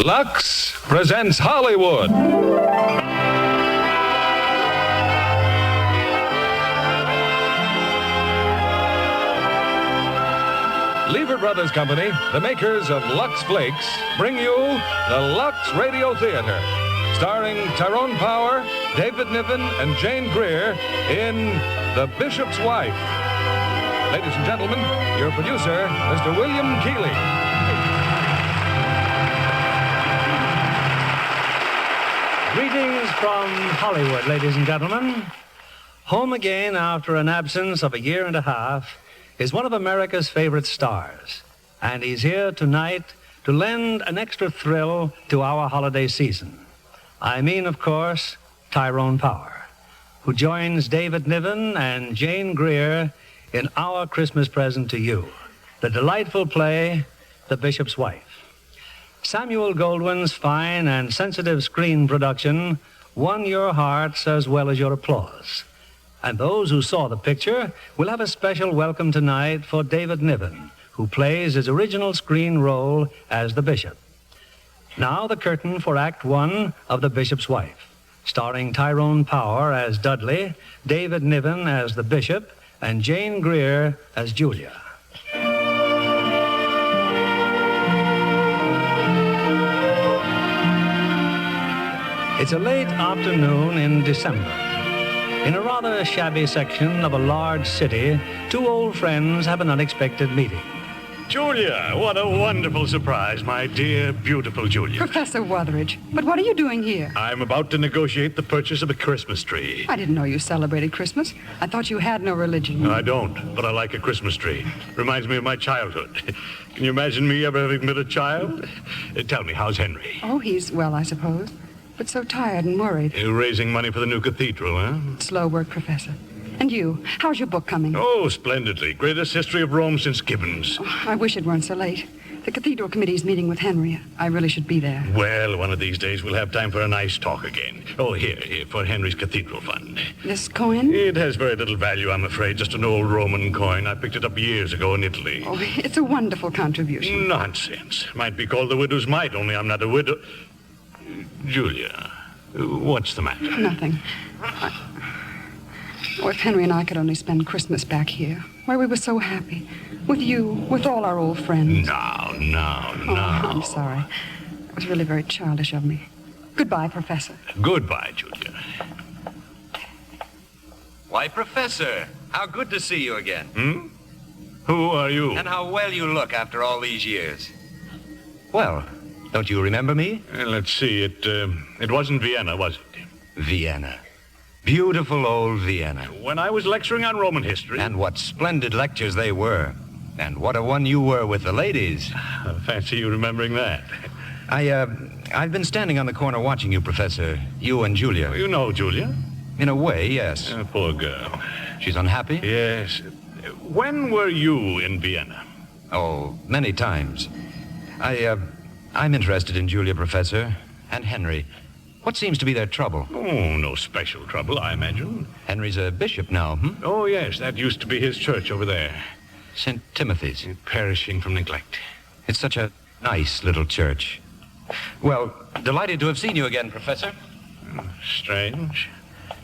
Lux presents Hollywood. Lever Brothers Company, the makers of Lux Flakes, bring you the Lux Radio Theater, starring Tyrone Power, David Niven, and Jane Greer in The Bishop's Wife. Ladies and gentlemen, your producer, Mr. William Keeley. Greetings from Hollywood, ladies and gentlemen. Home again after an absence of a year and a half is one of America's favorite stars. And he's here tonight to lend an extra thrill to our holiday season. I mean, of course, Tyrone Power, who joins David Niven and Jane Greer in our Christmas present to you, the delightful play, The Bishop's Wife. Samuel Goldwyn's fine and sensitive screen production won your hearts as well as your applause. And those who saw the picture will have a special welcome tonight for David Niven, who plays his original screen role as the bishop. Now the curtain for Act One of The Bishop's Wife, starring Tyrone Power as Dudley, David Niven as the bishop, and Jane Greer as Julia. It's a late afternoon in December. In a rather shabby section of a large city, two old friends have an unexpected meeting. Julia, what a wonderful surprise, my dear, beautiful Julia. Professor Wutheridge, but what are you doing here? I'm about to negotiate the purchase of a Christmas tree. I didn't know you celebrated Christmas. I thought you had no religion. I don't, but I like a Christmas tree. Reminds me of my childhood. Can you imagine me ever having been a child? Tell me, how's Henry? Oh, he's well, I suppose, but so tired and worried. You raising money for the new cathedral, huh? Slow work, Professor. And you, how's your book coming? Oh, splendidly. Greatest history of Rome since Gibbon's. Oh, I wish it weren't so late. The cathedral committee's meeting with Henry. I really should be there. Well, one of these days we'll have time for a nice talk again. Oh, here, for Henry's cathedral fund. This coin? It has very little value, I'm afraid. Just an old Roman coin. I picked it up years ago in Italy. Oh, it's a wonderful contribution. Nonsense. Might be called the widow's mite, only I'm not a widow. Julia, what's the matter? Nothing. Oh, if Henry and I could only spend Christmas back here, where we were so happy. With you, with all our old friends. No. Oh, I'm sorry. It was really very childish of me. Goodbye, Professor. Goodbye, Julia. Why, Professor, how good to see you again. Who are you? And how well you look after all these years. Well, don't you remember me? Let's see. It wasn't Vienna, was it? Vienna. Beautiful old Vienna. When I was lecturing on Roman history. And what splendid lectures they were. And what a one you were with the ladies. I fancy you remembering that. I've been standing on the corner watching you, Professor. You and Julia. You know Julia? In a way, yes. Poor girl. She's unhappy? Yes. When were you in Vienna? Oh, many times. I'm interested in Julia, Professor, and Henry. What seems to be their trouble? Oh, no special trouble, I imagine. Henry's a bishop now, Oh, yes, that used to be his church over there. St. Timothy's. Perishing from neglect. It's such a nice little church. Well, delighted to have seen you again, Professor. Strange.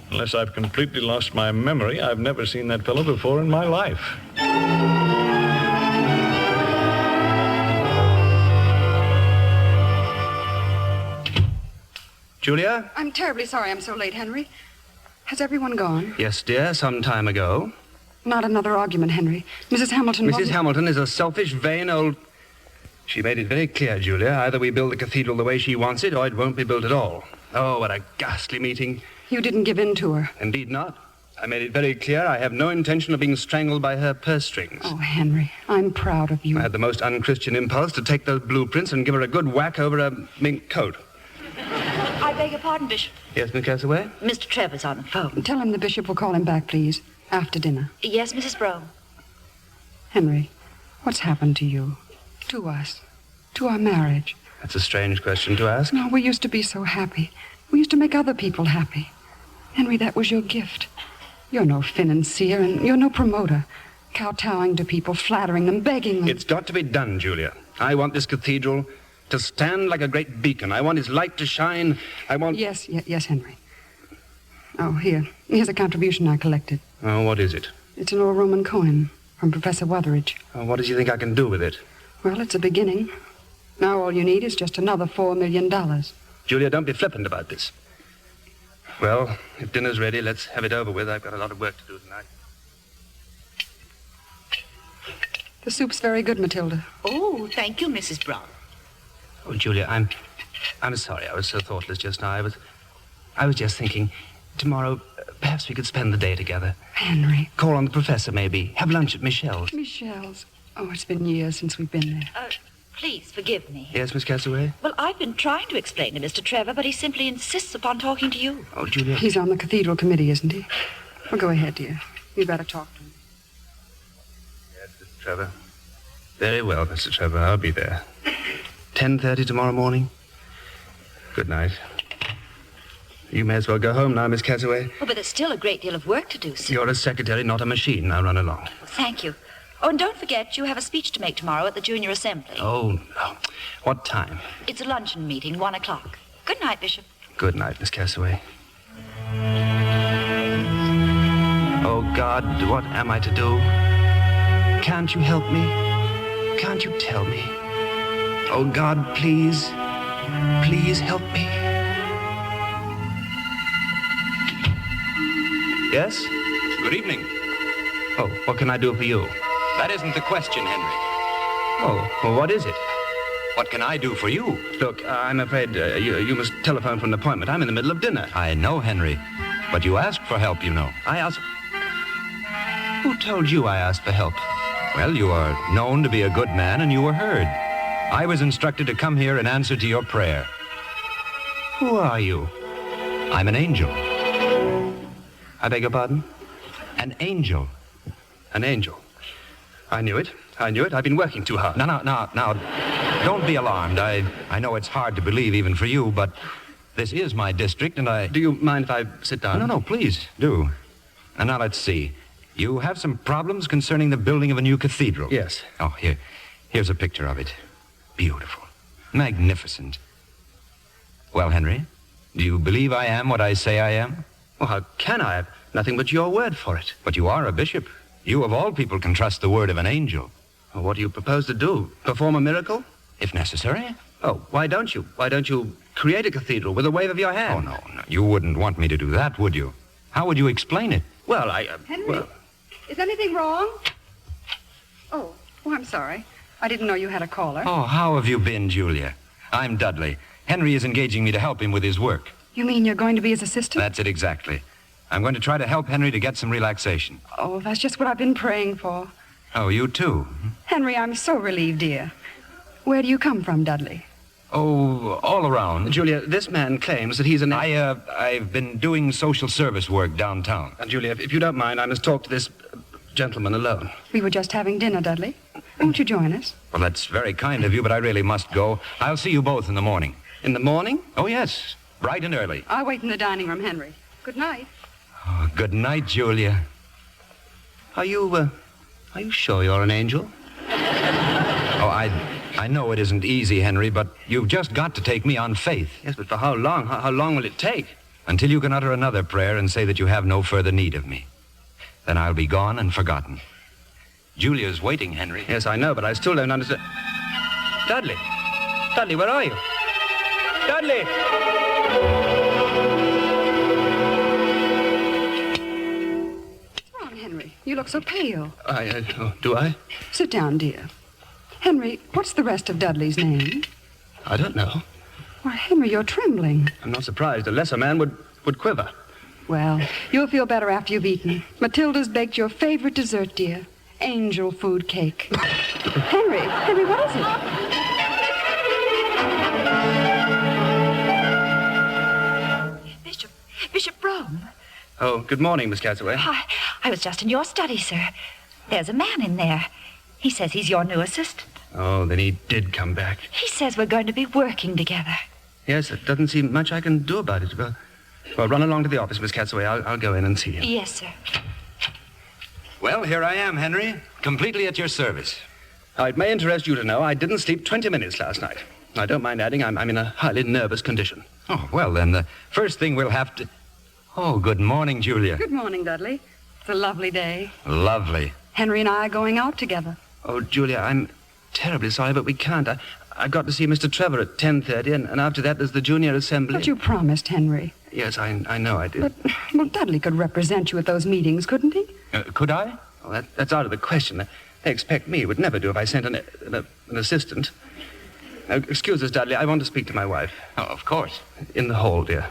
Unless I've completely lost my memory, I've never seen that fellow before in my life. Julia? I'm terribly sorry I'm so late, Henry. Has everyone gone? Yes, dear, some time ago. Not another argument, Henry. Mrs. Hamilton... Mrs. Hamilton is a selfish, vain old... She made it very clear, Julia. Either we build the cathedral the way she wants it, or it won't be built at all. Oh, what a ghastly meeting. You didn't give in to her. Indeed not. I made it very clear I have no intention of being strangled by her purse strings. Oh, Henry, I'm proud of you. I had the most unchristian impulse to take those blueprints and give her a good whack over a mink coat. I beg your pardon, Bishop. Yes, Miss Castaway? Mr. Trevor's on the phone. Tell him the bishop will call him back, please, after dinner. Yes, Mrs. Brougham. Henry, what's happened to you? To us? To our marriage? That's a strange question to ask. No, we used to be so happy. We used to make other people happy. Henry, that was your gift. You're no financier, and you're no promoter. Kowtowing to people, flattering them, begging them. It's got to be done, Julia. I want this cathedral to stand like a great beacon. I want his light to shine. I want... Yes, Henry. Oh, here's a contribution I collected. Oh, what is it? It's an old Roman coin from Professor Wutheridge. Oh, what does he think I can do with it? Well, it's a beginning. Now all you need is just another $4 million. Julia, don't be flippant about this. Well, if dinner's ready, let's have it over with. I've got a lot of work to do tonight. The soup's very good, Matilda. Oh, thank you, Mrs. Brown. Oh, Julia, I'm sorry I was so thoughtless just now. I was just thinking, tomorrow, perhaps we could spend the day together. Henry. Call on the professor, maybe. Have lunch at Michelle's. Michelle's? Oh, it's been years since we've been there. Please forgive me. Yes, Miss Castaway? Well, I've been trying to explain to Mr. Trevor, but he simply insists upon talking to you. Oh, Julia. He's on the cathedral committee, isn't he? Well, go ahead, dear. You'd better talk to him. Yes, Mr. Trevor. Very well, Mr. Trevor. I'll be there. 10:30 tomorrow morning. Good night. You may as well go home now, Miss Castaway. Oh, but there's still a great deal of work to do, sir. You're a secretary, not a machine. Now run along. Thank you. Oh, and don't forget, you have a speech to make tomorrow at the Junior Assembly. Oh, no. What time? It's a luncheon meeting, 1 o'clock. Good night, Bishop. Good night, Miss Castaway. Oh, God, what am I to do? Can't you help me? Can't you tell me? Oh, God, please, please help me. Yes? Good evening. Oh, what can I do for you? That isn't the question, Henry. Oh, well, what is it? What can I do for you? Look, I'm afraid you must telephone for an appointment. I'm in the middle of dinner. I know, Henry. But you asked for help, you know. I asked... Who told you I asked for help? Well, you are known to be a good man, and you were heard. I was instructed to come here in answer to your prayer. Who are you? I'm an angel. I beg your pardon? An angel. An angel. I knew it. I've been working too hard. Now, don't be alarmed. I know it's hard to believe even for you, but this is my district, and I... Do you mind if I sit down? No, please, do. And now let's see. You have some problems concerning the building of a new cathedral. Yes. Oh, here's a picture of it. Beautiful. Magnificent. Well, Henry, do you believe I am what I say I am? Well, how can I? Have nothing but your word for it. But you are a bishop. You, of all people, can trust the word of an angel. Well, what do you propose to do? Perform a miracle? If necessary. Oh, why don't you? Why don't you create a cathedral with a wave of your hand? Oh, no. You wouldn't want me to do that, would you? How would you explain it? Well, Henry, well... is anything wrong? Oh, I'm sorry. I didn't know you had a caller. Oh, how have you been, Julia? I'm Dudley. Henry is engaging me to help him with his work. You mean you're going to be his assistant? That's it exactly. I'm going to try to help Henry to get some relaxation. Oh, that's just what I've been praying for. Oh, you too? Henry, I'm so relieved, dear. Where do you come from, Dudley? Oh, all around. Julia, this man claims that he's an... I've been doing social service work downtown. Julia, if you don't mind, I must talk to this gentleman alone. We were just having dinner, Dudley. Won't you join us? Well, that's very kind of you, but I really must go. I'll see you both in the morning. In the morning? Oh, yes. Bright and early. I'll wait in the dining room, Henry. Good night. Oh, good night, Julia. Are you sure you're an angel? Oh, I know it isn't easy, Henry, but you've just got to take me on faith. Yes, but for how long? How long will it take? Until you can utter another prayer and say that you have no further need of me. Then I'll be gone and forgotten. Julia's waiting, Henry. Yes, I know, but I still don't understand. Dudley! Dudley, where are you? Dudley! What's wrong, Henry? You look so pale. Do I? Sit down, dear. Henry, what's the rest of Dudley's name? I don't know. Why, Henry, you're trembling. I'm not surprised. A lesser man would quiver. Well, you'll feel better after you've eaten. Matilda's baked your favorite dessert, dear. Angel food cake. Henry, what is Bishop Brougham. Oh, good morning, Miss Castaway. I was just in your study, sir. There's a man in there. He says he's your new assistant. Oh, then he did come back. He says we're going to be working together. Yes, there doesn't seem much I can do about it. Well, run along to the office, Miss Castaway. I'll go in and see him. Yes, sir. Well, here I am, Henry, completely at your service. Now, it may interest you to know I didn't sleep 20 minutes last night. I don't mind adding I'm in a highly nervous condition. Oh, well, then the first thing we'll have to... Oh, good morning, Julia. Good morning, Dudley. It's a lovely day. Lovely. Henry and I are going out together. Oh, Julia, I'm terribly sorry, but we can't. I've got to see Mr. Trevor at 10:30, and after that there's the junior assembly. But you promised, Henry. Yes, I know I did. But, well, Dudley could represent you at those meetings, couldn't he? Could I? Well, that's out of the question. They expect me. It would never do if I sent an assistant. Excuse us, Dudley. I want to speak to my wife. Oh, of course. In the hall, dear.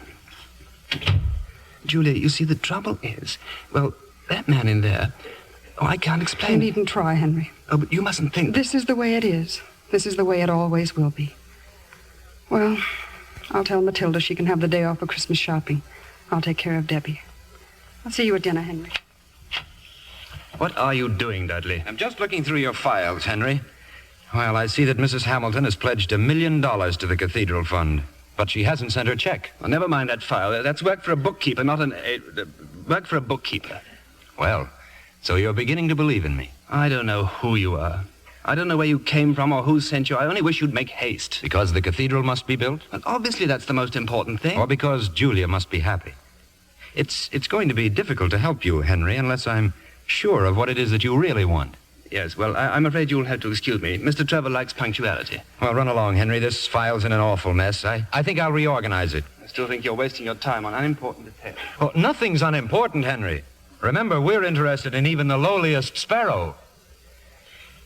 Julia, you see, the trouble is, well, that man in there... Oh, I can't explain. You needn't try, Henry. Oh, but you mustn't think... This is the way it is. This is the way it always will be. Well, I'll tell Matilda she can have the day off for Christmas shopping. I'll take care of Debbie. I'll see you at dinner, Henry. What are you doing, Dudley? I'm just looking through your files, Henry. Well, I see that Mrs. Hamilton has pledged $1 million to the cathedral fund, but she hasn't sent her check. Well, never mind that file. That's work for a bookkeeper, not work for a bookkeeper. Well, so you're beginning to believe in me. I don't know who you are. I don't know where you came from or who sent you. I only wish you'd make haste. Because the cathedral must be built? And obviously that's the most important thing. Or because Julia must be happy. It's going to be difficult to help you, Henry, unless I'm sure of what it is that you really want. Yes, well, I'm afraid you'll have to excuse me. Mr. Trevor likes punctuality. Well, run along, Henry. This file's in an awful mess. I think I'll reorganize it. I still think you're wasting your time on unimportant details. Oh, nothing's unimportant, Henry. Remember, we're interested in even the lowliest sparrow.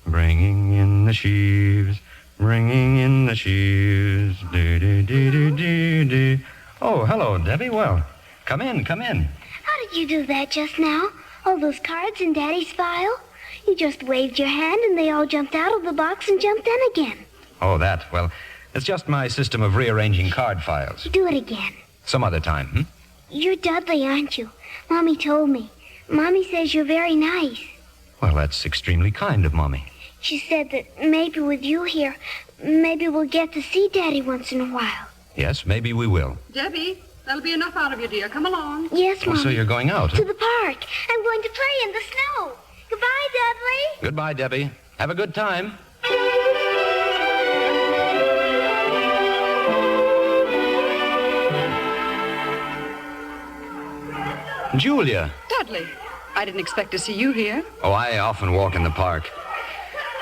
Bringing in the sheaves, bringing in the sheaves. Do. Oh, hello, Debbie. Well, come in. How did you do that just now? All those cards in Daddy's file? You just waved your hand and they all jumped out of the box and jumped in again. Oh, that. Well, it's just my system of rearranging card files. Do it again. Some other time, You're Dudley, aren't you? Mommy told me. Mommy says you're very nice. Well, that's extremely kind of Mommy. She said that maybe with you here, maybe we'll get to see Daddy once in a while. Yes, maybe we will. Debbie, that'll be enough out of you, dear. Come along. Yes, Mommy. Oh, so you're going out? To the park. I'm going to play in the snow. Goodbye, Dudley. Goodbye, Debbie. Have a good time. Julia. Dudley, I didn't expect to see you here. Oh, I often walk in the park.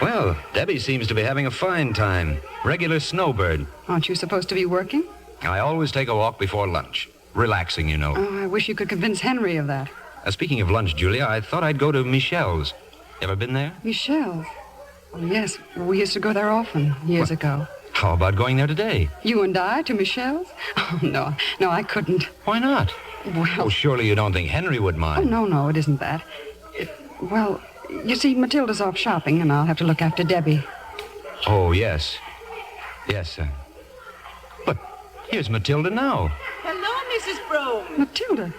Well, Debbie seems to be having a fine time. Regular snowbird. Aren't you supposed to be working? I always take a walk before lunch. Relaxing, you know. Oh, I wish you could convince Henry of that. Speaking of lunch, Julia, I thought I'd go to Michelle's. Ever been there? Michelle's? Oh, yes. We used to go there often, years ago. How about going there today? You and I to Michelle's? Oh, no, I couldn't. Why not? Well... Oh, surely you don't think Henry would Oh, mind. no, it isn't that. Well, you see, Matilda's off shopping, and I'll have to look after Debbie. Oh, yes. Yes, But here's Matilda now. Hello, Mrs. Brougham. Matilda?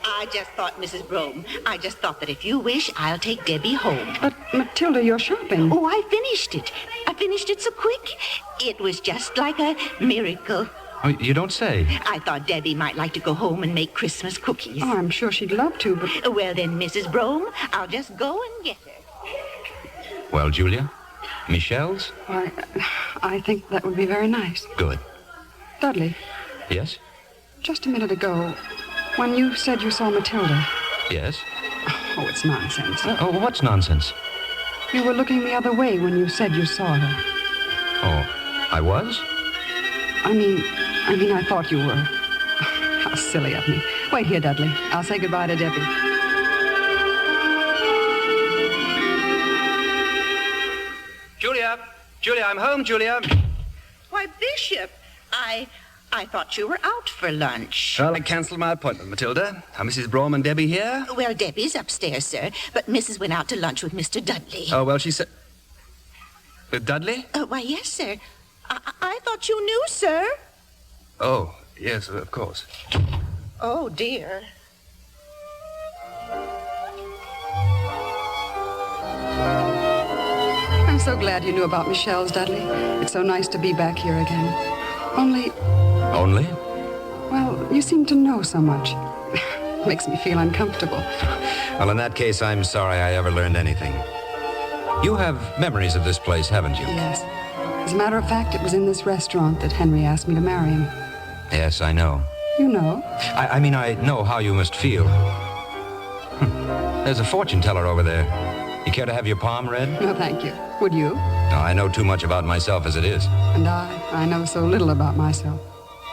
I just thought, Mrs. Brougham, that if you wish, I'll take Debbie home. But, Matilda, you're shopping. Oh, I finished it. I finished it so quick. It was just like a miracle. Oh, you don't say. I thought Debbie might like to go home and make Christmas cookies. Oh, I'm sure she'd love to, but... Well, then, Mrs. Brougham, I'll just go and get her. Well, Julia, Michelle's? I think that would be very nice. Good. Dudley, Yes? just a minute ago, when you said you saw Matilda... Yes? Oh, it's nonsense. Oh, what's nonsense? You were looking the other way when you said you saw her. Oh, I was? I mean, I thought you were. How silly of me. Wait here, Dudley. I'll say goodbye to Debbie. Julia, I'm home, Julia. Why, Bishop, I thought you were out for lunch. Well, I cancelled my appointment, Matilda. Are Mrs. Brougham and Debbie here? Well, Debbie's upstairs, sir, but Mrs. went out to lunch with Mr. Dudley. Oh, well, she said... With Dudley? Why, yes, sir. I thought you knew, sir. Oh, yes, of course. Oh, dear. I'm so glad you knew about Michelle's, Dudley. It's so nice to be back here again. Only, well, you seem to know so much. Makes me feel uncomfortable. Well, in that case, I'm sorry I ever learned anything. You have memories of this place, haven't you? Yes. As a matter of fact, it was in this restaurant that Henry asked me to marry him. Yes, I know. You know? I mean, I know how you must feel. There's a fortune teller over there. You care to have your palm read? No, thank you. Would you? No, I know too much about myself as it is. And I know so little about myself.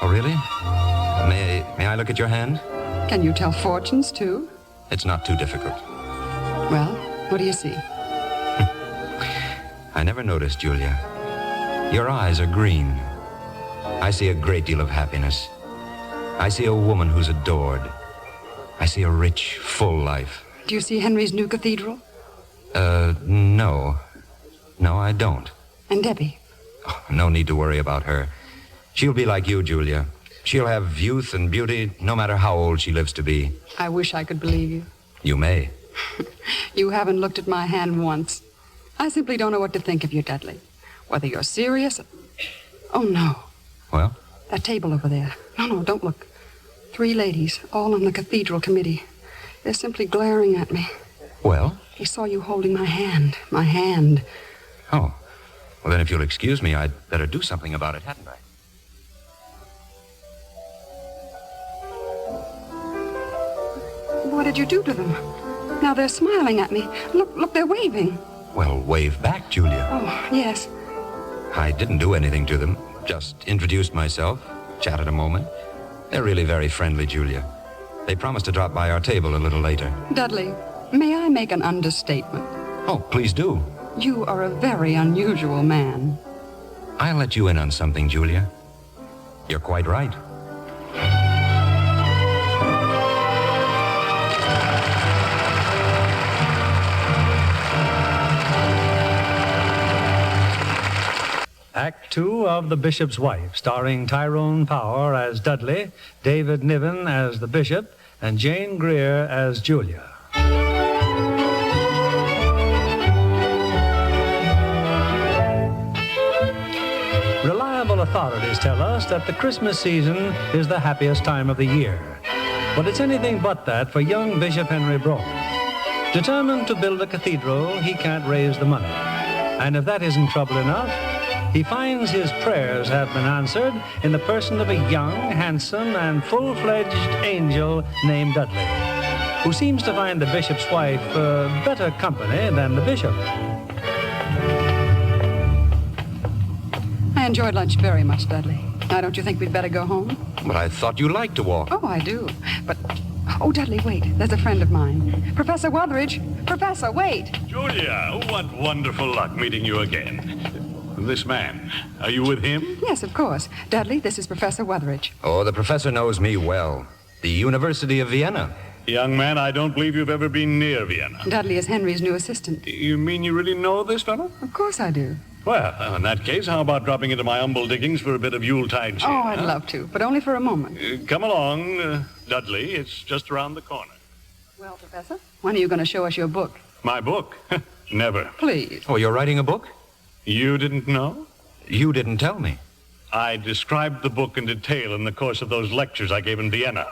Oh, really? May I look at your hand? Can you tell fortunes, too? It's not too difficult. Well, what do you see? I never noticed, Julia. Your eyes are green. I see a great deal of happiness. I see a woman who's adored. I see a rich, full life. Do you see Henry's new cathedral? No. No, I don't. And Debby? Oh, no need to worry about her. She'll be like you, Julia. She'll have youth and beauty no matter how old she lives to be. I wish I could believe you. You may. You haven't looked at my hand once. I simply don't know what to think of you, Dudley. Whether you're serious... Oh, no. Well? That table over there. No, don't look. 3 ladies, all on the cathedral committee. They're simply glaring at me. Well? They saw you holding my hand. My hand. Oh. Well, then if you'll excuse me, I'd better do something about it, hadn't I? What did you do to them? Now they're smiling at me. Look, they're waving. Well, wave back, Julia. Oh, yes. I didn't do anything to them. Just introduced myself, chatted a moment. They're really very friendly, Julia. They promised to drop by our table a little later. Dudley, may I make an understatement? Oh, please do. You are a very unusual man. I'll let you in on something, Julia. You're quite right. Act 2 of The Bishop's Wife, starring Tyrone Power as Dudley, David Niven as the Bishop, and Jane Greer as Julia. Reliable authorities tell us that the Christmas season is the happiest time of the year. But it's anything but that for young Bishop Henry Brougham. Determined to build a cathedral, he can't raise the money. And if that isn't trouble enough, he finds his prayers have been answered in the person of a young, handsome, and full-fledged angel named Dudley, who seems to find the bishop's wife better company than the bishop. I enjoyed lunch very much, Dudley. Now, don't you think we'd better go home? But I thought you liked to walk. Oh, I do. But, oh, Dudley, wait. There's a friend of mine. Professor Wutheridge. Professor, wait. Julia, what wonderful luck meeting you again. This man, are you with him? Yes, of course. Dudley, this is Professor Wutheridge. Oh, the professor knows me well. The University of Vienna. Young man, I don't believe you've ever been near Vienna. Dudley is Henry's new assistant. You mean you really know this fellow? Of course I do. Well, in that case, how about dropping into my humble diggings for a bit of Yuletide cheer? Oh, I'd love to, but only for a moment. Come along, Dudley. It's just around the corner. Well, Professor, when are you going to show us your book? My book? Never. Please. Oh, you're writing a book? You didn't know? You didn't tell me. I described the book in detail in the course of those lectures I gave in Vienna.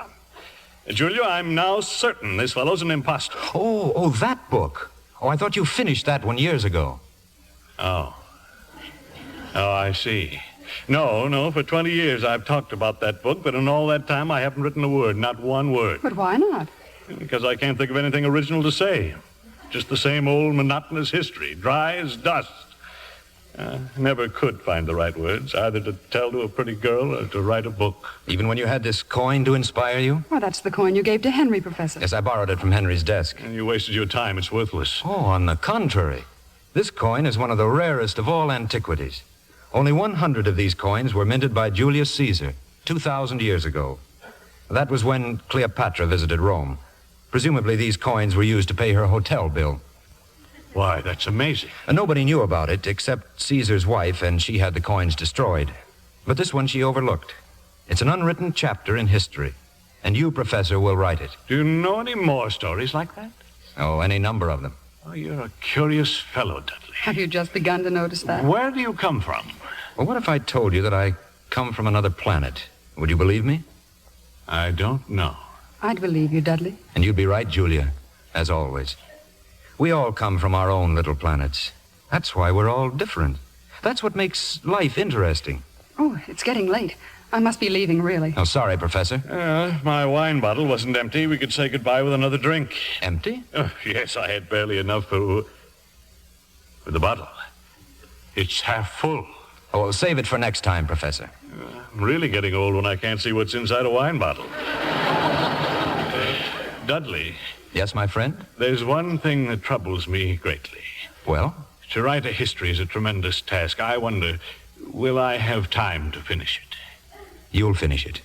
Julia, I'm now certain this fellow's an imposter. Oh, that book. Oh, I thought you finished that one years ago. Oh, I see. No, for 20 years I've talked about that book, but in all that time I haven't written a word, not one word. But why not? Because I can't think of anything original to say. Just the same old monotonous history, dry as dust. Never could find the right words, either to tell to a pretty girl or to write a book. Even when you had this coin to inspire you? Well, that's the coin you gave to Henry, Professor. Yes, I borrowed it from Henry's desk. And you wasted your time. It's worthless. Oh, on the contrary. This coin is one of the rarest of all antiquities. Only 100 of these coins were minted by Julius Caesar 2,000 years ago. That was when Cleopatra visited Rome. Presumably these coins were used to pay her hotel bill. Why, that's amazing. Nobody knew about it except Caesar's wife, and she had the coins destroyed. But this one she overlooked. It's an unwritten chapter in history, and you, Professor, will write it. Do you know any more stories like that? Oh, any number of them. Oh, you're a curious fellow, Dudley. Have you just begun to notice that? Where do you come from? Well, what if I told you that I come from another planet? Would you believe me? I don't know. I'd believe you, Dudley. And you'd be right, Julia, as always. We all come from our own little planets. That's why we're all different. That's what makes life interesting. Oh, it's getting late. I must be leaving, really. Oh, sorry, Professor. My wine bottle wasn't empty. We could say goodbye with another drink. Empty? Oh, yes, I had barely enough for the bottle. It's half full. Oh, well, save it for next time, Professor. I'm really getting old when I can't see what's inside a wine bottle. Dudley. Yes, my friend? There's one thing that troubles me greatly. Well? To write a history is a tremendous task. I wonder, will I have time to finish it? You'll finish it.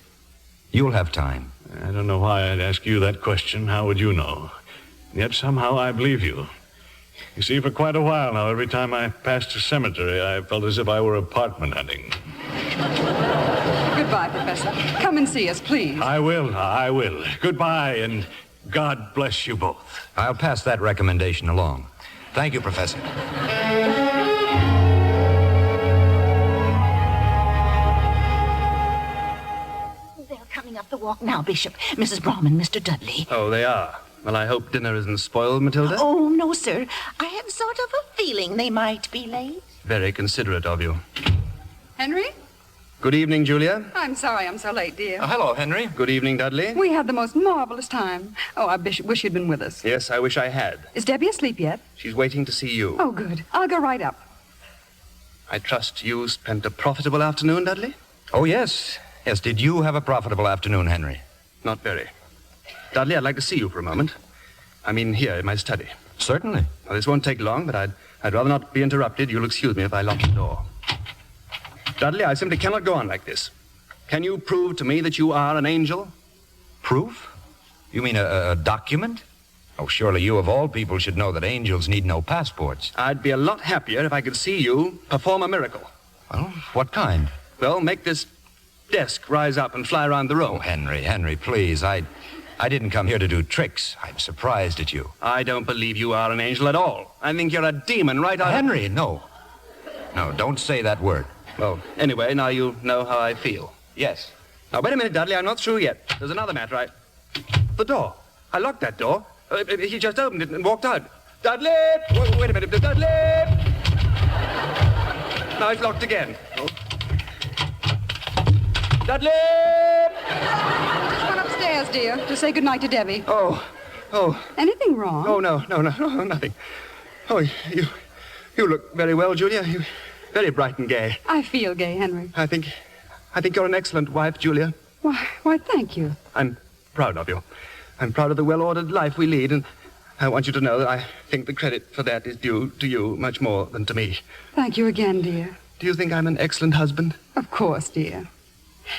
You'll have time. I don't know why I'd ask you that question. How would you know? Yet somehow I believe you. You see, for quite a while now, every time I passed a cemetery, I felt as if I were apartment hunting. Goodbye, Professor. Come and see us, please. I will. Goodbye, and God bless you both. I'll pass that recommendation along. Thank you, Professor. They're coming up the walk now, Bishop. Mrs. Brougham and Mr. Dudley. Oh, they are. Well, I hope dinner isn't spoiled, Matilda. Oh, no, sir. I have sort of a feeling they might be late. Very considerate of you. Henry? Good evening, Julia. I'm sorry I'm so late, dear. Hello, Henry. Good evening, Dudley. We had the most marvelous time. Oh, I wish you'd been with us. Yes, I wish I had. Is Debbie asleep yet? She's waiting to see you. Oh, good. I'll go right up. I trust you spent a profitable afternoon, Dudley? Oh, yes. Yes, did you have a profitable afternoon, Henry? Not very. Dudley, I'd like to see you for a moment. I mean, here in my study. Certainly. Well, this won't take long, but I'd rather not be interrupted. You'll excuse me if I lock the door. Dudley, I simply cannot go on like this. Can you prove to me that you are an angel? Proof? You mean a document? Oh, surely you of all people should know that angels need no passports. I'd be a lot happier if I could see you perform a miracle. Well, what kind? Well, make this desk rise up and fly around the room. Oh, Henry, please. I didn't come here to do tricks. I'm surprised at you. I don't believe you are an angel at all. I think you're a demon right out Henry, no. No, don't say that word. Well, anyway, now you know how I feel. Yes. Now, wait a minute, Dudley. I'm not through yet. There's another matter. The door. I locked that door. He just opened it and walked out. Dudley! Wait a minute. Dudley! Now it's locked again. Oh. Dudley! Just went upstairs, dear, to say goodnight to Debbie. Oh. Anything wrong? Oh, no, nothing. Oh, you look very well, Julia. You're very bright and gay. I feel gay, Henry. I think you're an excellent wife, Julia. Why, thank you. I'm proud of you. I'm proud of the well-ordered life we lead, and I want you to know that I think the credit for that is due to you much more than to me. Thank you again, dear. Do you think I'm an excellent husband? Of course, dear.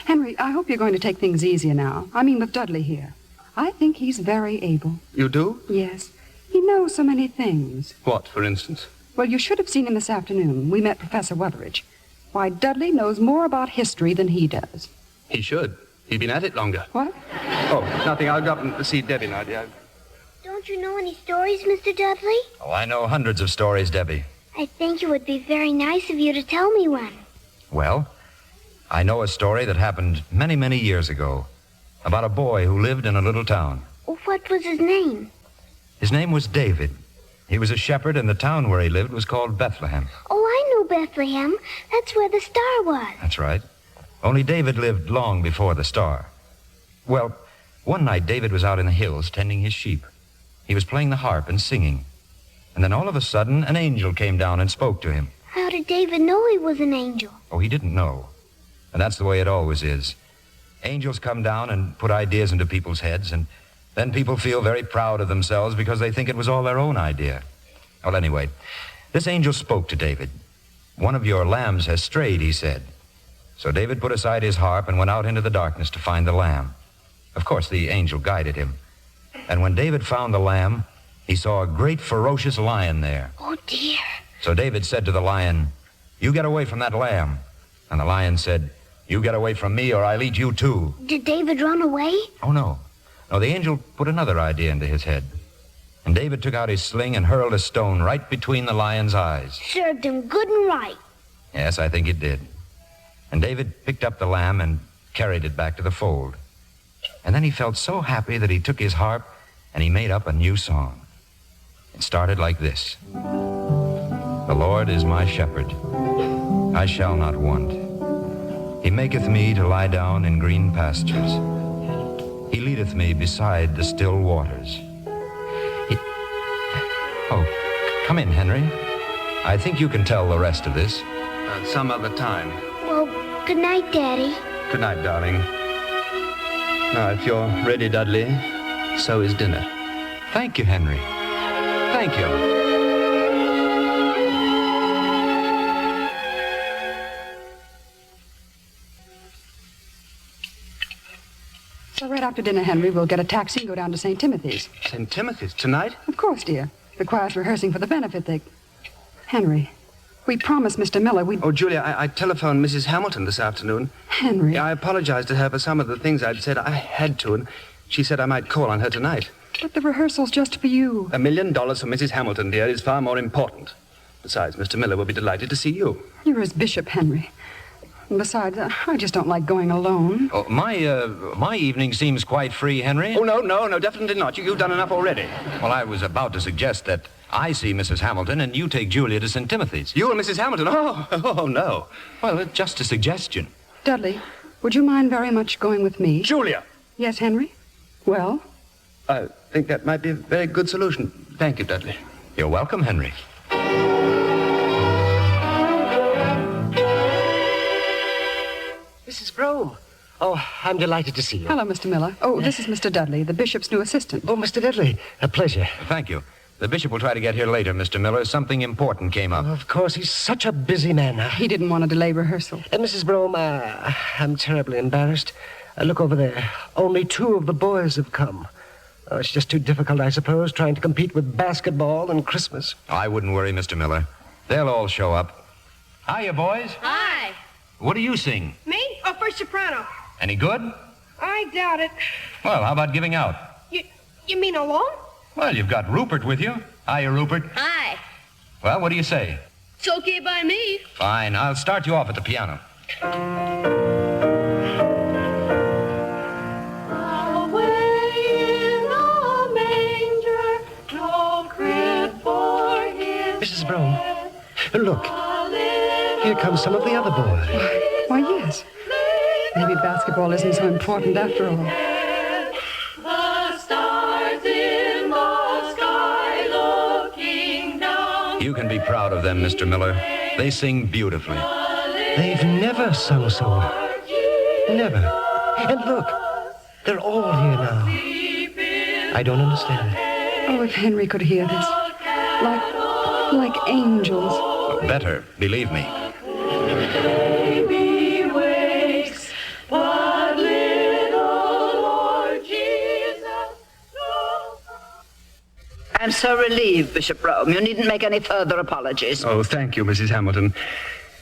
Henry, I hope you're going to take things easier now. I mean, with Dudley here. I think he's very able. You do? Yes. He knows so many things. What, for instance? Well, you should have seen him this afternoon. We met Professor Weatheridge. Why, Dudley knows more about history than he does. He should. He's been at it longer. What? Oh, nothing. I'll go up and see Debbie now, dear. Don't you know any stories, Mr. Dudley? Oh, I know hundreds of stories, Debbie. I think it would be very nice of you to tell me one. Well, I know a story that happened many, many years ago about a boy who lived in a little town. What was his name? His name was David. He was a shepherd, and the town where he lived was called Bethlehem. Oh, I know Bethlehem. That's where the star was. That's right. Only David lived long before the star. Well, one night David was out in the hills tending his sheep. He was playing the harp and singing. And then all of a sudden, an angel came down and spoke to him. How did David know he was an angel? Oh, he didn't know. And that's the way it always is. Angels come down and put ideas into people's heads, and then people feel very proud of themselves because they think it was all their own idea. Well, anyway, this angel spoke to David. "One of your lambs has strayed," he said. So David put aside his harp and went out into the darkness to find the lamb. Of course, the angel guided him. And when David found the lamb, he saw a great ferocious lion there. Oh, dear. So David said to the lion, "You get away from that lamb." And the lion said, "You get away from me or I'll eat you too." Did David run away? Oh, no. No, the angel put another idea into his head. And David took out his sling and hurled a stone right between the lion's eyes. Served him good and right. Yes, I think it did. And David picked up the lamb and carried it back to the fold. And then he felt so happy that he took his harp and he made up a new song. It started like this. "The Lord is my shepherd. I shall not want. He maketh me to lie down in green pastures. He leadeth me beside the still waters. Oh, come in, Henry. I think you can tell the rest of this. Some other time. Well, good night, Daddy. Good night, darling. Now, if you're ready, Dudley, so is dinner. Thank you, Henry. Thank you. So right after dinner, Henry, we'll get a taxi and go down to St. Timothy's. St. Timothy's? Tonight? Of course, dear. The choir's rehearsing for the benefit they... Henry, we promised Mr. Miller we'd... Oh, Julia, I telephoned Mrs. Hamilton this afternoon. Henry... I apologized to her for some of the things I'd said. I had to, and she said I might call on her tonight. But the rehearsal's just for you. $1 million for Mrs. Hamilton, dear, is far more important. Besides, Mr. Miller will be delighted to see you. You're his bishop, Henry. And besides, I just don't like going alone. Oh, my evening seems quite free, Henry. Oh, no, definitely not. You've done enough already. Well, I was about to suggest that I see Mrs. Hamilton and you take Julia to St. Timothy's. You and Mrs. Hamilton? Oh, no. Well, it's just a suggestion. Dudley, would you mind very much going with me? Julia! Yes, Henry? Well? I think that might be a very good solution. Thank you, Dudley. You're welcome, Henry. Mrs. Brougham. Oh, I'm delighted to see you. Hello, Mr. Miller. Oh, this is Mr. Dudley, the bishop's new assistant. Oh, Mr. Dudley, a pleasure. Thank you. The bishop will try to get here later, Mr. Miller. Something important came up. Of course, he's such a busy man now. He didn't want to delay rehearsal. Mrs. Brougham, I'm terribly embarrassed. Look over there. Only 2 of the boys have come. Oh, it's just too difficult, I suppose, trying to compete with basketball and Christmas. I wouldn't worry, Mr. Miller. They'll all show up. Hiya, boys. Hi. What do you sing? Me? Oh, first soprano. Any good? I doubt it. Well, how about giving out? You mean alone? Well, you've got Rupert with you. Hiya, Rupert. Hi. Well, what do you say? It's okay by me. Fine. I'll start you off at the piano. Mrs. Brougham, look. Here come some of the other boys. Why, yes. Maybe basketball isn't so important after all. The stars in the sky looking down. You can be proud of them, Mr. Miller. They sing beautifully. They've never sung so well. Never. And look, they're all here now. I don't understand. Oh, if Henry could hear this. Like angels. Better, believe me. Baby wakes, but little Lord Jesus knows. I'm so relieved, Bishop Brougham. You needn't make any further apologies. Oh, thank you, Mrs. Hamilton.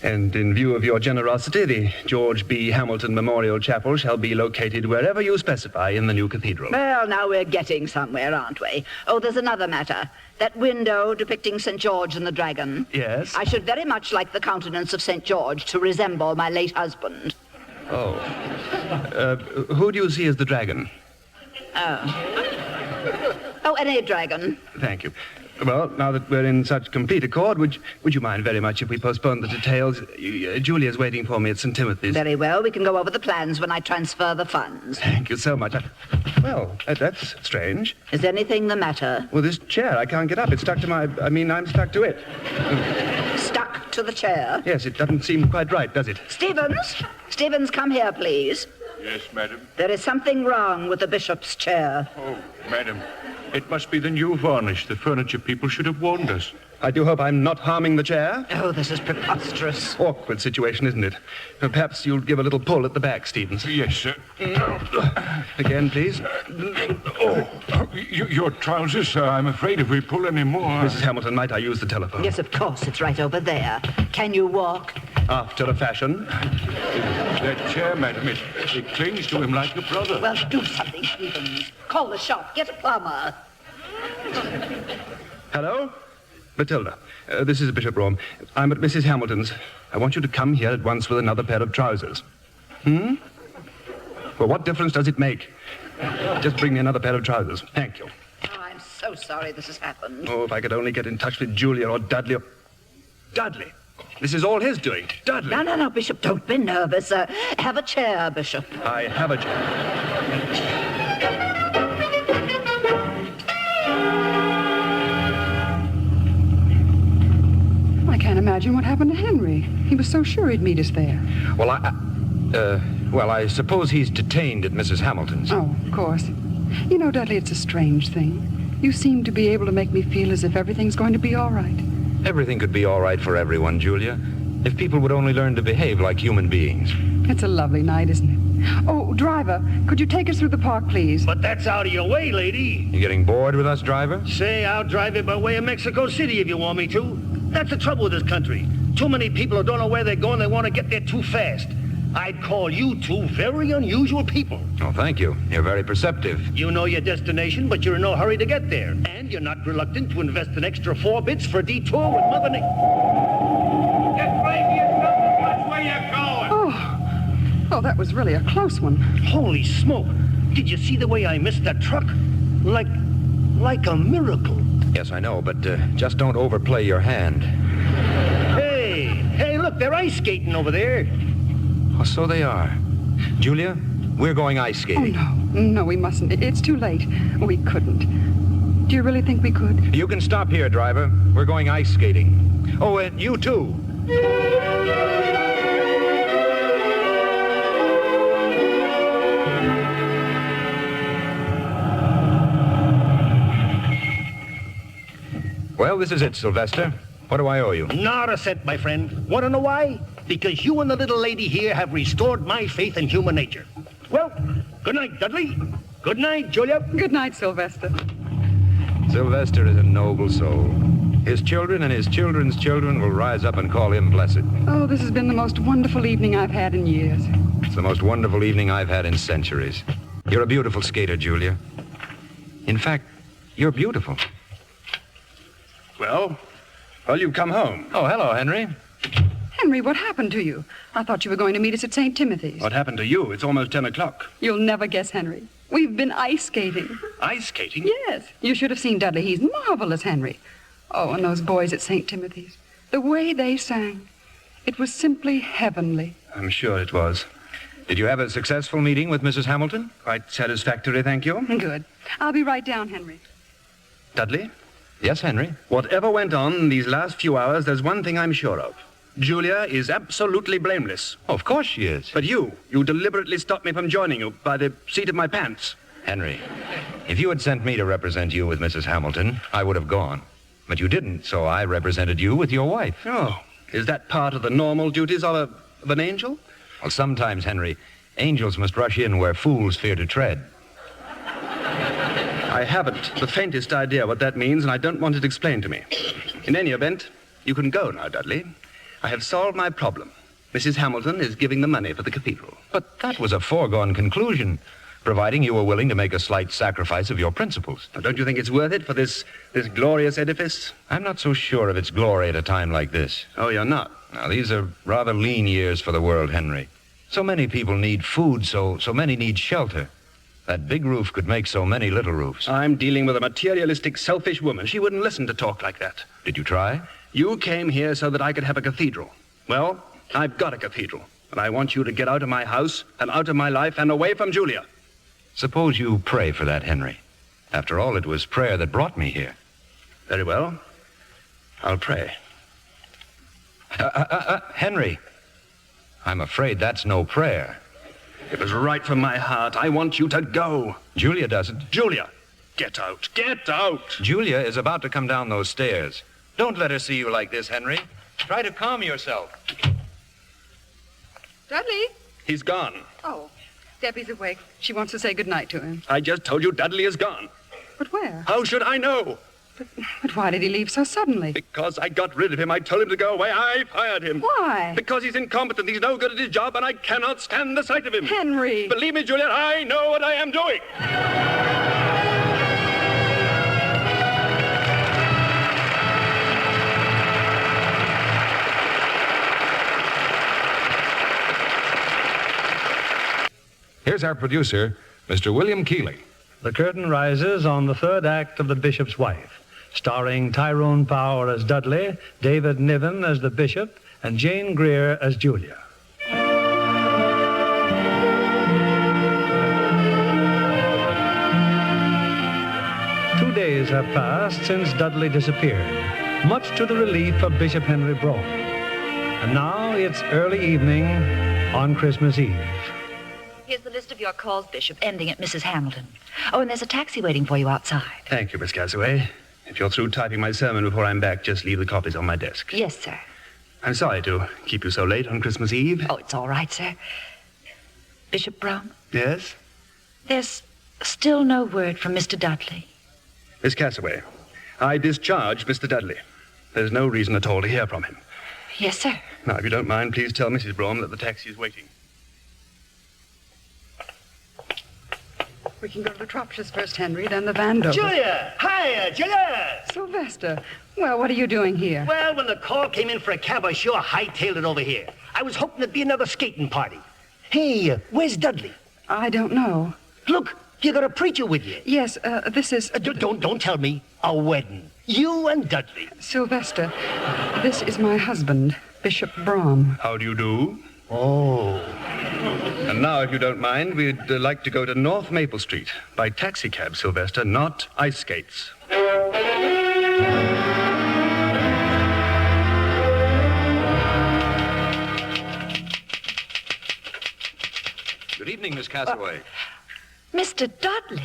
And in view of your generosity, the George B. Hamilton Memorial Chapel shall be located wherever you specify in the new cathedral. Well, now we're getting somewhere, aren't we? Oh, there's another matter. That window depicting St. George and the dragon. Yes? I should very much like the countenance of St. George to resemble my late husband. Oh. Who do you see as the dragon? Oh, any dragon. Thank you. Well, now that we're in such complete accord, would you mind very much if we postponed the details? Julia's waiting for me at St. Timothy's. Very well. We can go over the plans when I transfer the funds. Thank you so much. Well, that's strange. Is anything the matter? Well, this chair, I can't get up. It's stuck to I'm stuck to it. Stuck to the chair? Yes, it doesn't seem quite right, does it? Stevens, come here, please. Yes, madam. There is something wrong with the bishop's chair. Oh, madam. It must be the new varnish. The furniture people should have warned us. I do hope I'm not harming the chair. Oh, this is preposterous. Awkward situation, isn't it? Perhaps you'll give a little pull at the back, Stevens. Yes, sir. Again, please. Your trousers, sir. I'm afraid if we pull any more... Mrs. Hamilton, might I use the telephone? Yes, of course. It's right over there. Can you walk? After a fashion. That chair, madam, it clings to him like a brother. Well, do something, Stevens. Call the shop. Get a plumber. Hello? Matilda, this is Bishop Brougham. I'm at Mrs. Hamilton's. I want you to come here at once with another pair of trousers. Well, what difference does it make? Just bring me another pair of trousers. Thank you. Oh, I'm so sorry this has happened. Oh, if I could only get in touch with Julia or Dudley. Dudley! This is all his doing. Dudley. No, Bishop, don't be nervous. Have a chair, Bishop. I have a chair. I can't imagine what happened to Henry. He was so sure he'd meet us there. Well, I suppose he's detained at Mrs. Hamilton's. Oh, of course. You know, Dudley, it's a strange thing. You seem to be able to make me feel as if everything's going to be all right. Everything could be all right for everyone, Julia, if people would only learn to behave like human beings. It's a lovely night, isn't it? Oh, driver, could you take us through the park, please? But that's out of your way, lady. You getting bored with us, driver? Say, I'll drive it by way of Mexico City if you want me to. That's the trouble with this country. Too many people who don't know where they're going, they want to get there too fast. I'd call you two very unusual people. Oh, thank you. You're very perceptive. You know your destination, but you're in no hurry to get there. And you're not reluctant to invest an extra 4 bits for a detour with Mother Nature. Get ready yourself and watch where you're going. Oh, that was really a close one. Holy smoke. Did you see the way I missed that truck? Like a miracle. Yes, I know, but just don't overplay your hand. Hey, look, they're ice skating over there. Oh, so they are. Julia, we're going ice skating. Oh, no, we mustn't. It's too late. We couldn't. Do you really think we could? You can stop here, driver. We're going ice skating. Oh, and you too. Well, this is it, Sylvester. What do I owe you? Not a cent, my friend. Want to know why? Because you and the little lady here have restored my faith in human nature. Well, good night, Dudley. Good night, Julia. Good night, Sylvester. Sylvester is a noble soul. His children and his children's children will rise up and call him blessed. Oh, this has been the most wonderful evening I've had in years. It's the most wonderful evening I've had in centuries. You're a beautiful skater, Julia. In fact, you're beautiful. Well, you've come home. Oh, hello, Henry. Henry, what happened to you? I thought you were going to meet us at St. Timothy's. What happened to you? It's almost 10 o'clock. You'll never guess, Henry. We've been ice skating. Ice skating? Yes. You should have seen Dudley. He's marvelous, Henry. Oh, and those boys at St. Timothy's. The way they sang. It was simply heavenly. I'm sure it was. Did you have a successful meeting with Mrs. Hamilton? Quite satisfactory, thank you. Good. I'll be right down, Henry. Dudley? Yes, Henry? Whatever went on in these last few hours, there's one thing I'm sure of. Julia is absolutely blameless. Oh, of course she is. But you deliberately stopped me from joining you by the seat of my pants. Henry, if you had sent me to represent you with Mrs. Hamilton, I would have gone. But you didn't, so I represented you with your wife. Oh, is that part of the normal duties of an angel? Well, sometimes, Henry, angels must rush in where fools fear to tread. I haven't the faintest idea what that means, and I don't want it explained to me. In any event, you can go now, Dudley. I have solved my problem. Mrs. Hamilton is giving the money for the cathedral. But that was a foregone conclusion, providing you were willing to make a slight sacrifice of your principles. Now, don't you think it's worth it for this glorious edifice? I'm not so sure of its glory at a time like this. Oh, you're not? Now, these are rather lean years for the world, Henry. So many people need food, so many need shelter. That big roof could make so many little roofs. I'm dealing with a materialistic, selfish woman. She wouldn't listen to talk like that. Did you try? You came here so that I could have a cathedral. Well, I've got a cathedral, and I want you to get out of my house and out of my life and away from Julia. Suppose you pray for that, Henry. After all, it was prayer that brought me here. Very well. I'll pray. Henry, I'm afraid that's no prayer. It was right from my heart. I want you to go. Julia doesn't. Julia, get out. Get out. Julia is about to come down those stairs. Don't let her see you like this, Henry. Try to calm yourself. Dudley? He's gone. Oh, Debbie's awake. She wants to say goodnight to him. I just told you Dudley is gone. But where? How should I know? But why did he leave so suddenly? Because I got rid of him. I told him to go away. I fired him. Why? Because he's incompetent. He's no good at his job, and I cannot stand the sight of him. Henry! Believe me, Juliet, I know what I am doing. Here's our producer, Mr. William Keeley. The curtain rises on the third act of The Bishop's Wife, starring Tyrone Power as Dudley, David Niven as the Bishop, and Jane Greer as Julia. 2 days have passed since Dudley disappeared, much to the relief of Bishop Henry Brougham. And now it's early evening on Christmas Eve. Here's the list of your calls, Bishop, ending at Mrs. Hamilton. Oh, and there's a taxi waiting for you outside. Thank you, Miss Castaway. If you're through typing my sermon before I'm back, just leave the copies on my desk. Yes, sir. I'm sorry to keep you so late on Christmas Eve. Oh, it's all right, sir. Bishop Brougham? Yes? There's still no word from Mr. Dudley. Miss Castaway, I discharged Mr. Dudley. There's no reason at all to hear from him. Yes, sir. Now, if you don't mind, please tell Mrs. Brougham that the taxi is waiting. We can go to the Tropshires first, Henry, then the Vandover. Julia! Hiya, Julia! Sylvester. Well, what are you doing here? Well, when the call came in for a cab, I sure hightailed it over here. I was hoping it'd be another skating party. Hey, where's Dudley? I don't know. Look, you got a preacher with you. Yes, this is... Don't tell me. A wedding. You and Dudley. Sylvester, this is my husband, Bishop Brougham. How do you do? Oh. And now, if you don't mind, we'd like to go to North Maple Street by taxicab, Sylvester, not ice skates. Good evening, Miss Castaway. Mr. Dudley.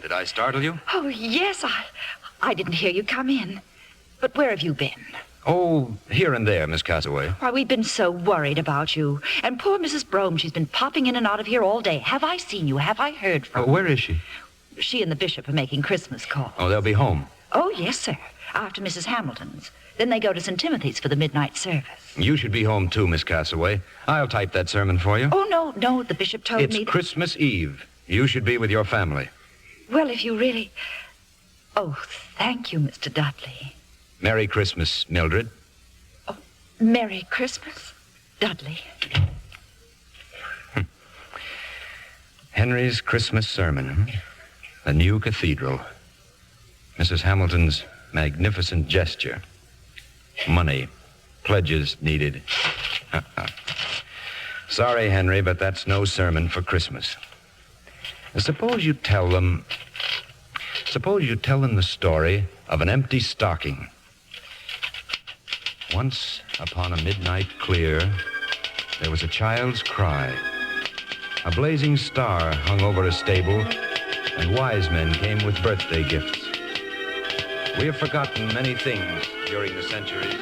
Did I startle you? Oh, yes, I didn't hear you come in. But where have you been? Oh, here and there, Miss Castaway. Why, we've been so worried about you. And poor Mrs. Brougham, she's been popping in and out of here all day. Have I seen you? Have I heard from you? Where is she? She and the bishop are making Christmas calls. Oh, they'll be home. Oh, yes, sir. After Mrs. Hamilton's. Then they go to St. Timothy's for the midnight service. You should be home, too, Miss Castaway. I'll type that sermon for you. Oh, no, the bishop told me... It's Christmas Eve. You should be with your family. Well, if you really... Oh, thank you, Mr. Dudley. Merry Christmas, Mildred. Oh, Merry Christmas, Dudley. Henry's Christmas sermon. The new cathedral. Mrs. Hamilton's magnificent gesture. Money. Pledges needed. Sorry, Henry, but that's no sermon for Christmas. Suppose you tell them the story of an empty stocking. Once upon a midnight clear, there was a child's cry. A blazing star hung over a stable, and wise men came with birthday gifts. We have forgotten many things during the centuries,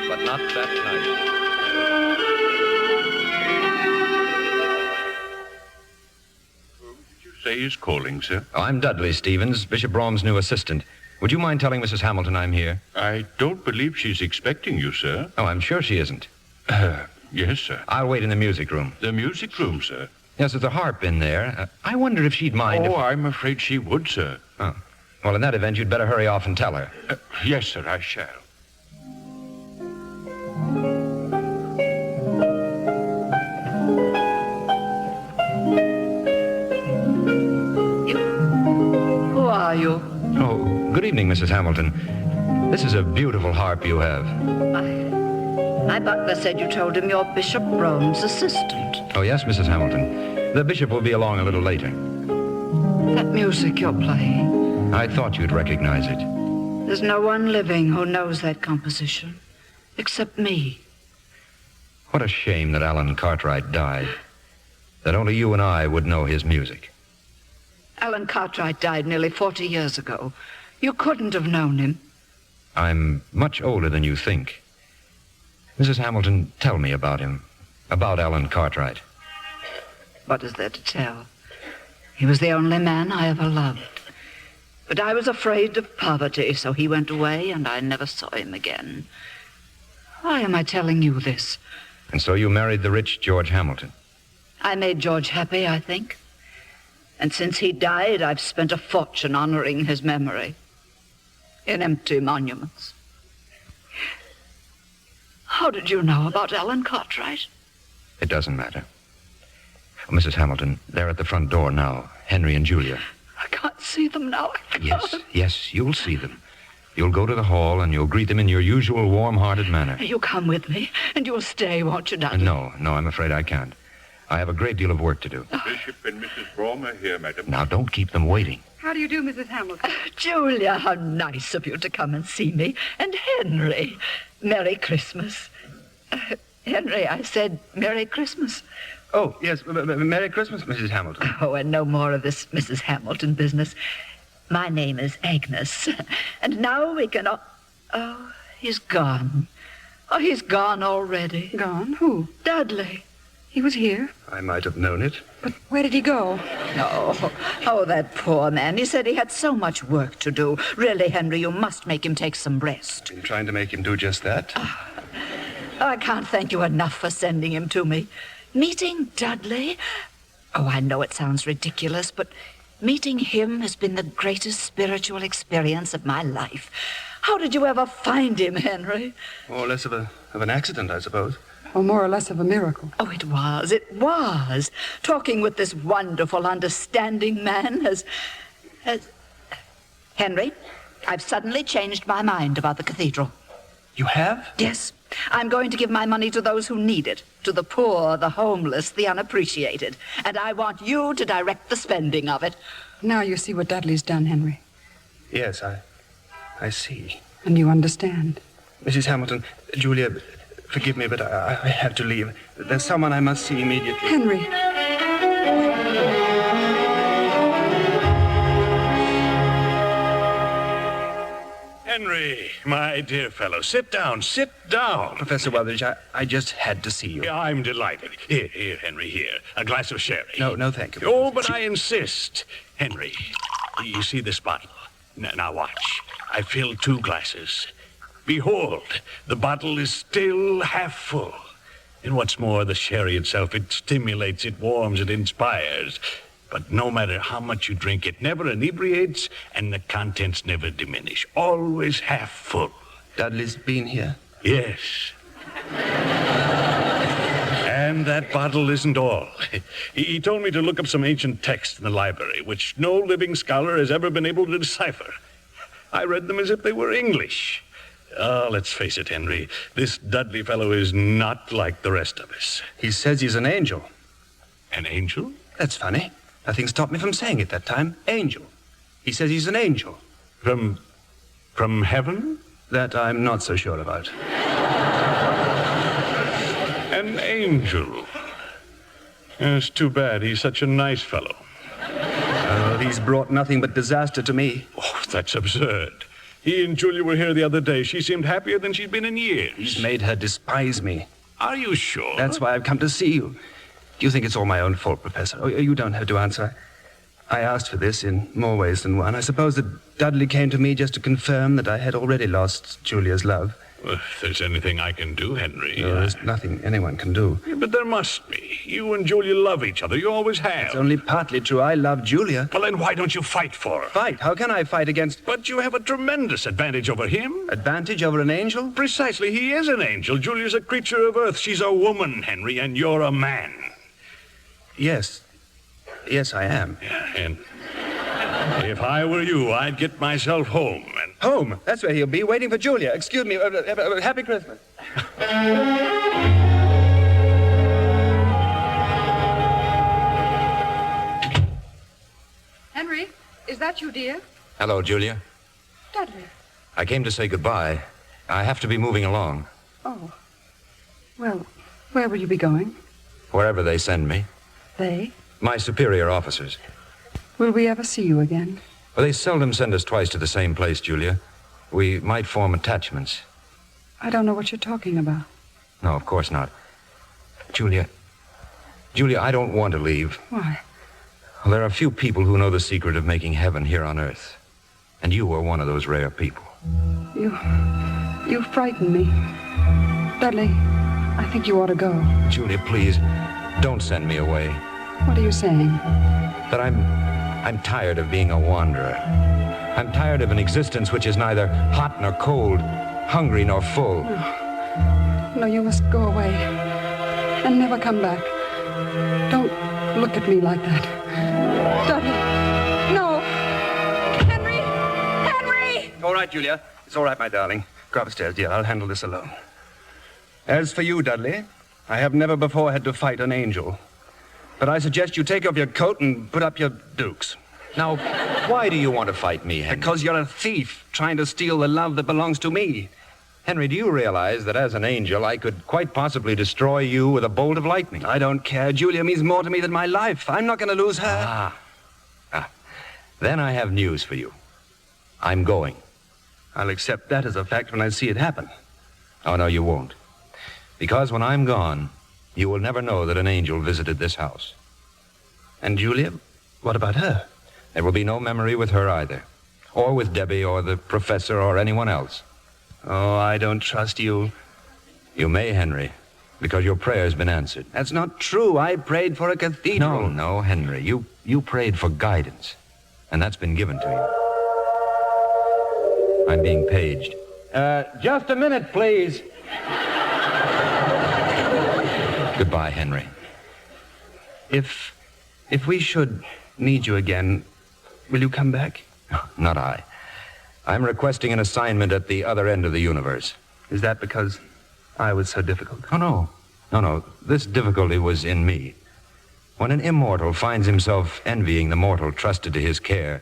but not that night. Say he's calling, sir. Oh, I'm Dudley Stevens, Bishop Brougham's new assistant. Would you mind telling Mrs. Hamilton I'm here? I don't believe she's expecting you, sir. Oh, I'm sure she isn't. Yes, sir. I'll wait in the music room. The music room, sir? Yes, there's a harp in there. I wonder if she'd mind Oh, I'm afraid she would, sir. Oh. Well, in that event, you'd better hurry off and tell her. Yes, sir, I shall. Who are you? Oh, good evening, Mrs. Hamilton. This is a beautiful harp you have. My butler said you told him you're Bishop Brougham's assistant. Oh, yes, Mrs. Hamilton. The bishop will be along a little later. That music you're playing. I thought you'd recognize it. There's no one living who knows that composition, except me. What a shame that Alan Cartwright died. That only you and I would know his music. Alan Cartwright died nearly 40 years ago. You couldn't have known him. I'm much older than you think. Mrs. Hamilton, tell me about him. About Alan Cartwright. What is there to tell? He was the only man I ever loved. But I was afraid of poverty, so he went away, and I never saw him again. Why am I telling you this? And so you married the rich George Hamilton. I made George happy, I think. And since he died, I've spent a fortune honoring his memory in empty monuments. How did you know about Alan Cartwright? It doesn't matter. Oh, Mrs. Hamilton, they're at the front door now, Henry and Julia. I can't see them now. I can't. Yes, you'll see them. You'll go to the hall and you'll greet them in your usual warm-hearted manner. You'll come with me, and you'll stay, won't you, Dudley? No, I'm afraid I can't. I have a great deal of work to do. Bishop and Mrs. Brougham are here, madam. Now, don't keep them waiting. How do you do, Mrs. Hamilton? Julia, how nice of you to come and see me. And Henry, Merry Christmas. Henry, I said Merry Christmas. Oh, yes. Merry Christmas, Mrs. Hamilton. Oh, and no more of this Mrs. Hamilton business. My name is Agnes. And now we can... Oh, he's gone. Oh, he's gone already. Gone? Who? Dudley. He was here. I might have known it. But where did he go? Oh, that poor man. He said he had so much work to do. Really, Henry, you must make him take some rest. I've been trying to make him do just that. I can't thank you enough for sending him to me. Meeting Dudley? Oh, I know it sounds ridiculous, but meeting him has been the greatest spiritual experience of my life. How did you ever find him, Henry? More or less of an accident, I suppose. Or more or less of a miracle. Oh, it was. Talking with this wonderful, understanding man has... Henry, I've suddenly changed my mind about the cathedral. You have? Yes. I'm going to give my money to those who need it, to the poor, the homeless, the unappreciated. And I want you to direct the spending of it. Now you see what Dudley's done, Henry. Yes, I see. And you understand. Mrs. Hamilton, Julia, forgive me, but I have to leave. There's someone I must see immediately. Henry. Henry, my dear fellow, sit down. Professor Weatheridge, I just had to see you. Yeah, I'm delighted. Here, Henry, here. A glass of sherry. No, thank you. Oh, but I insist. Henry, you see this bottle? Now watch. I filled 2 glasses. Behold, the bottle is still half full. And what's more, the sherry itself, it stimulates, it warms, it inspires. But no matter how much you drink, it never inebriates, and the contents never diminish. Always half full. Dudley's been here? Yes. And that bottle isn't all. He told me to look up some ancient texts in the library, which no living scholar has ever been able to decipher. I read them as if they were English. Let's face it, Henry. This Dudley fellow is not like the rest of us. He says he's an angel. An angel? That's funny. Nothing stopped me from saying it that time. Angel. He says he's an angel. From heaven? That I'm not so sure about. An angel. It's too bad. He's such a nice fellow. Oh, he's brought nothing but disaster to me. Oh, that's absurd. He and Julia were here the other day. She seemed happier than she'd been in years. He's made her despise me. Are you sure? That's why I've come to see you. Do you think it's all my own fault, Professor? Oh, you don't have to answer. I asked for this in more ways than one. I suppose that Dudley came to me just to confirm that I had already lost Julia's love. Well, if there's anything I can do, Henry... No, there's nothing anyone can do. Yeah, but there must be. You and Julia love each other. You always have. It's only partly true. I love Julia. Well, then why don't you fight for her? Fight? How can I fight against... But you have a tremendous advantage over him. Advantage over an angel? Precisely. He is an angel. Julia's a creature of earth. She's a woman, Henry, and you're a man. Yes. Yes, I am. Yeah, and if I were you, I'd get myself home. And home? That's where he'll be, waiting for Julia. Excuse me. Happy Christmas. Henry, is that you, dear? Hello, Julia. Dudley. I came to say goodbye. I have to be moving along. Oh. Well, where will you be going? Wherever they send me. They? My superior officers. Will we ever see you again? Well, they seldom send us twice to the same place, Julia. We might form attachments. I don't know what you're talking about. No, of course not. Julia, I don't want to leave. Why? Well, there are few people who know the secret of making heaven here on earth. And you are one of those rare people. You frighten me. Dudley, I think you ought to go. Julia, please, don't send me away. What are you saying? That I'm tired of being a wanderer. I'm tired of an existence which is neither hot nor cold, hungry nor full. No, you must go away and never come back. Don't look at me like that. Dudley, no. Henry! All right, Julia. It's all right, my darling. Go upstairs, dear. I'll handle this alone. As for you, Dudley, I have never before had to fight an angel. But I suggest you take off your coat and put up your dukes. Now, why do you want to fight me, Henry? Because you're a thief trying to steal the love that belongs to me. Henry, do you realize that as an angel, I could quite possibly destroy you with a bolt of lightning? I don't care. Julia means more to me than my life. I'm not going to lose her. Then I have news for you. I'm going. I'll accept that as a fact when I see it happen. Oh, no, you won't. Because when I'm gone, you will never know that an angel visited this house. And Julia? What about her? There will be no memory with her either. Or with Debby or the professor or anyone else. Oh, I don't trust you. You may, Henry, because your prayer's been answered. That's not true. I prayed for a cathedral. No, Henry. You prayed for guidance. And that's been given to you. I'm being paged. Just a minute, please. Goodbye, Henry. If we should need you again, will you come back? Not I. I'm requesting an assignment at the other end of the universe. Is that because I was so difficult? Oh, no. No. This difficulty was in me. When an immortal finds himself envying the mortal trusted to his care,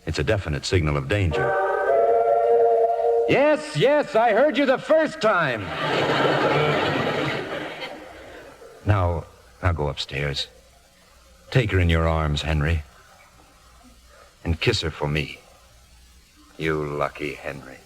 it's a definite signal of danger. Yes, I heard you the first time. Now go upstairs. Take her in your arms, Henry. And kiss her for me. You lucky Henry.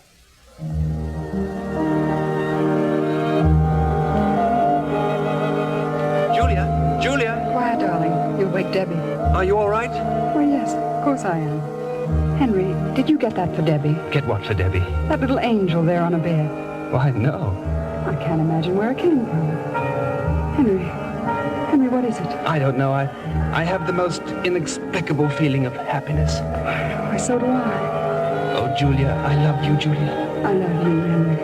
Julia! Quiet, darling. You'll wake Debby. Are you all right? Well, yes, of course I am. Henry, did you get that for Debby? Get what for Debby? That little angel there on a bed. Why, no. I can't imagine where it came from. Henry, what is it? I don't know. I have the most inexplicable feeling of happiness. Why, so do I. Oh, Julia, I love you, Julia. I love you, Henry.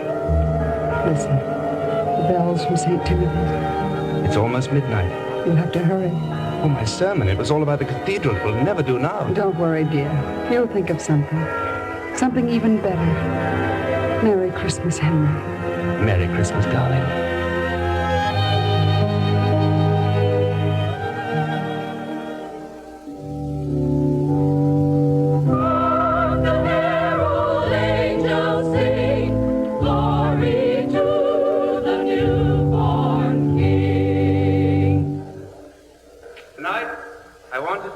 Listen, the bells from St. Timothy's. It's almost midnight. You'll have to hurry. Oh, my sermon. It was all about the cathedral. It will never do now. Don't worry, dear. You'll think of something. Something even better. Merry Christmas, Henry. Merry Christmas, darling.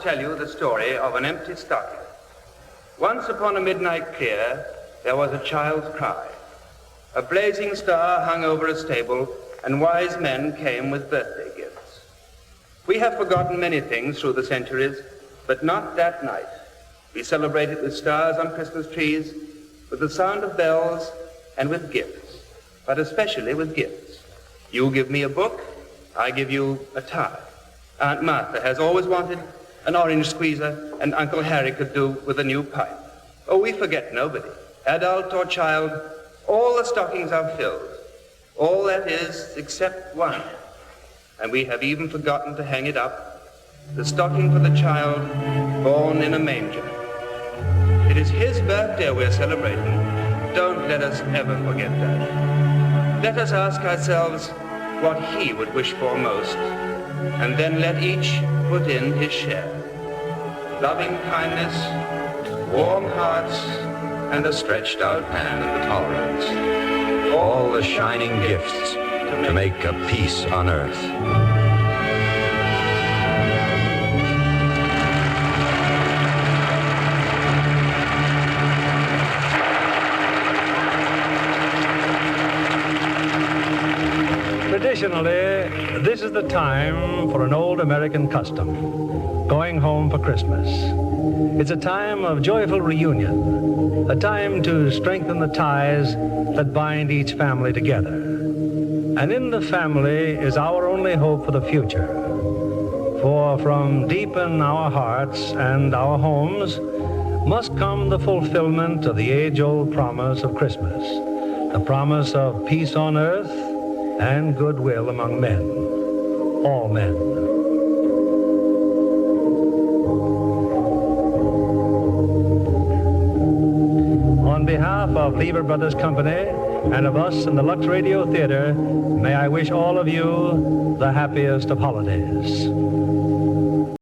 Tell you the story of an empty stocking. Once upon a midnight clear, there was a child's cry. A blazing star hung over a stable, and wise men came with birthday gifts. We have forgotten many things through the centuries, but not that night. We celebrated with stars on Christmas trees, with the sound of bells, and with gifts, but especially with gifts. You give me a book, I give you a tie. Aunt Martha has always wanted an orange squeezer, and Uncle Harry could do with a new pipe. Oh, we forget nobody, adult or child. All the stockings are filled. All that is, except one. And we have even forgotten to hang it up. The stocking for the child born in a manger. It is his birthday we're celebrating. Don't let us ever forget that. Let us ask ourselves what he would wish for most, and then let each put in his share. Loving kindness, warm hearts, and a stretched out hand of tolerance. All the shining gifts to make a peace on earth. Traditionally, this is the time for an old American custom, going home for Christmas. It's a time of joyful reunion, a time to strengthen the ties that bind each family together. And in the family is our only hope for the future. For from deep in our hearts and our homes must come the fulfillment of the age-old promise of Christmas, the promise of peace on earth and goodwill among men, all men. On behalf behalf of Lever Brothers Company and of us in the Lux Radio Theater, may I wish all of you the happiest of holidays.